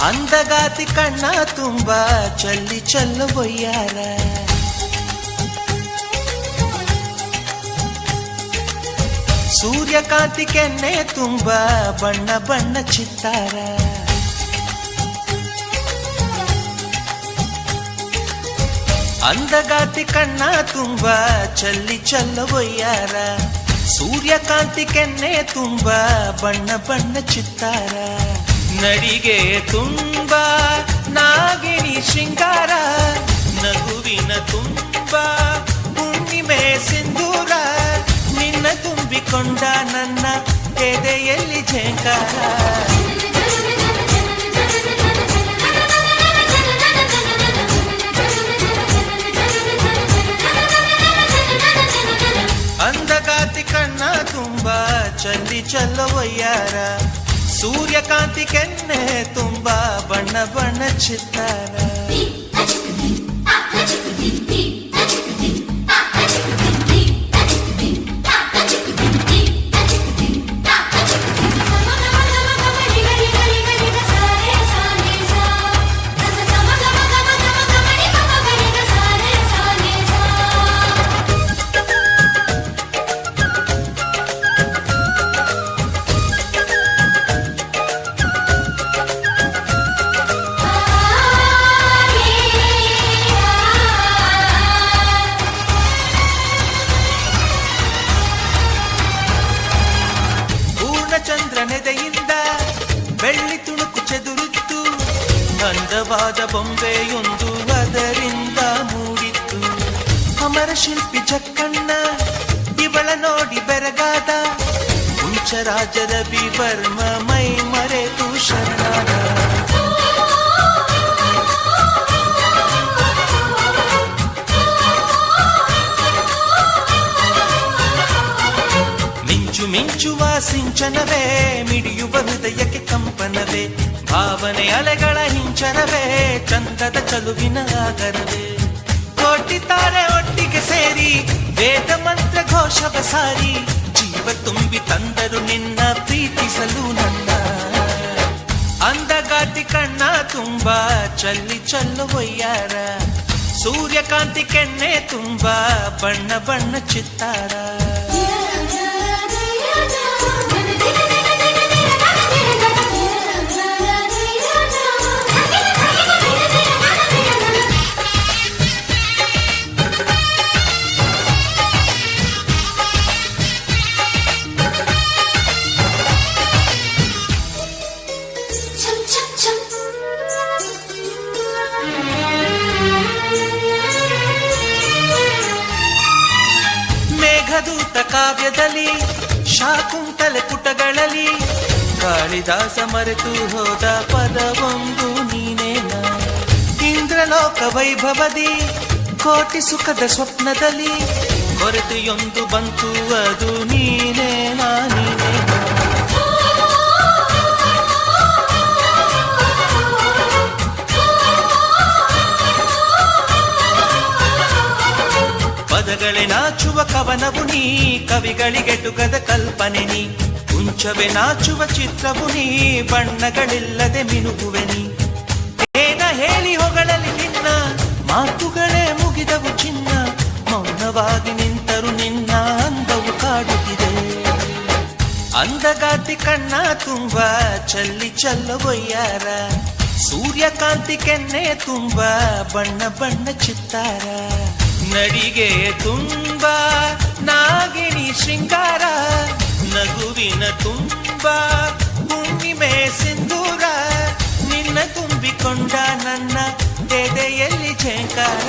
ಅಂದಗಾತಿ ಕಣ್ಣ ತುಂಬ ಚಲ್ಲಿ ಚಲ್ಲು ಬೊಯ್ಯಾರ ಸೂರ್ಯಕಾಂತಿ ಕೆನ್ನೆ ತುಂಬ ಬಣ್ಣ ಬಣ್ಣ ಚಿತ್ತಾರ ಅಂದಗಾತಿ ಕಣ್ಣ ತುಂಬ ಚಲ್ಲಿ ಚಲ್ಲು ಬೊಯ್ಯಾರ ಸೂರ್ಯಕಾಂತಿ ಕೆನ್ನೆ ತುಂಬ ಬಣ್ಣ ಬಣ್ಣ ಚಿತ್ತಾರ ನಡಿಗೆ ತುಂಬ ನಾಗಿಣಿ ಶೃಂಗಾರ ನಗುವಿನ ತುಂಬ ಹುಣ್ಣಿಮೆ ಸಿಂಧೂರ ನಿನ್ನ ತುಂಬಿಕೊಂಡ ನನ್ನ ಎದೆಯಲ್ಲಿ ಝೇಂಕಾರ ಅಂದಗಾತಿ ಕಣ್ಣ ತುಂಬ ಚಲ್ಲಿ ಚಲ್ಲವಯ್ಯಾರ ಸೂರ್ಯಕಾಂತಿ ಕೆನ್ನೆ ತುಂಬ ಬಣ್ಣ ಬಣ್ಣ ಚಿತ್ತಾರ ಚಂದ್ರನೆದೆಯಿಂದ ಬೆಳ್ಳಿ ತುಣುಕು ಚೆದುರಿತ್ತು ಅಂದವಾದ ಬೊಂಬೆಯೊಂದು ಅದರಿಂದ ಮೂಡಿತ್ತು ಅಮರ ಶಿಲ್ಪಿ ಜಕ್ಕಣ್ಣ ಇವಳ ನೋಡಿ ಬೆರಗಾದ ಹುಂಚರಾಜದ ಬಿವರ್ಮ ಮೈ ಮರೆತು ಶರಣಾದ ಮಿಂಚುವ ಸಿಂಚನವೇ ಮಿಡಿಯುವ ಹೃದಯಕ್ಕೆ ಕಂಪನವೇ ಭಾವನೆ ಅಲೆಗಳ ಹಿಂಚನವೇ ಚಂದದ ಚಲುವಿನ ಆಗರವೇ ಕೋಟಿ ತಾರೆ ಒಟ್ಟಿಗೆ ಸೇರಿ ವೇದ ಮಂತ್ರ ಘೋಷವ ಸಾರಿ ಜೀವ ತುಂಬಿ ತಂದರು ನಿನ್ನ ಪ್ರೀತಿಸಲು ನನ್ನ ಅಂದಗಾತಿ ಕಣ್ಣ ತುಂಬ ಚಲ್ಲಿ ಚಲ್ಲುವಯ್ಯಾರ ಸೂರ್ಯಕಾಂತಿ ಕೆನ್ನೆ ತುಂಬ ಬಣ್ಣ ಬಣ್ಣ ಚಿತ್ತಾರ ಮೇಘದೂತ ಕಾವ್ಯದಲ್ಲಿ ಶಾಕುಂತಲೆ ಪುಟಗಳಲ್ಲಿ ಕಾಳಿದಾಸ ಮರೆತು ಹೋದ ಪದವೊಂದು ನೀನೇನ ಇಂದ್ರಲೋಕ ವೈಭವದಿ ಕೋಟಿ ಸುಖದ ಸ್ವಪ್ನದಲ್ಲಿ ಕೊರತೆಯೊಂದು ಬಂತು ಅದು ನೀನೇನ ನೀನೇನ ಪದಗಳೇ ನಾಚುವ ಕವನವು ನೀ ಕವಿಗಳಿಗೆಟುಕದ ಕಲ್ಪನೆ ನೀ ಕುಂಚವೇ ನಾಚುವ ಚಿತ್ರವು ನೀ ಬಣ್ಣಗಳಿಲ್ಲದೆ ಮಿನುಗುವೆ ನೀ ಏನ ಹೇಳಿ ಹೊಗಳಲಿ ನಿನ್ನ ಮಾತುಗಳೇ ಮುಗಿದವು ಚಿನ್ನ ಮೌನವಾಗಿ ನಿಂತರು ನಿನ್ನ ಅಂದವು ಕಾಡುತ್ತಿದೆ ಅಂದಗಾತಿ ಕಣ್ಣ ತುಂಬ ಚಲ್ಲಿ ಚಲ್ಲವಯ್ಯಾರ ಸೂರ್ಯಕಾಂತಿ ಕೆನ್ನೆ ತುಂಬ ಬಣ್ಣ ಬಣ್ಣ ಚಿತ್ತಾರ ನಡಿಗೆ ತುಂಬ ನಾಗಿಣಿ ಶೃಂಗಾರ ನಗುವಿನ ತುಂಬ ಹುಣ್ಣಿಮೆ ಸಿಂಧೂರ ನಿನ್ನ ತುಂಬಿಕೊಂಡ ನನ್ನ ಎದೆಯಲ್ಲಿ ಝೇಂಕಾರ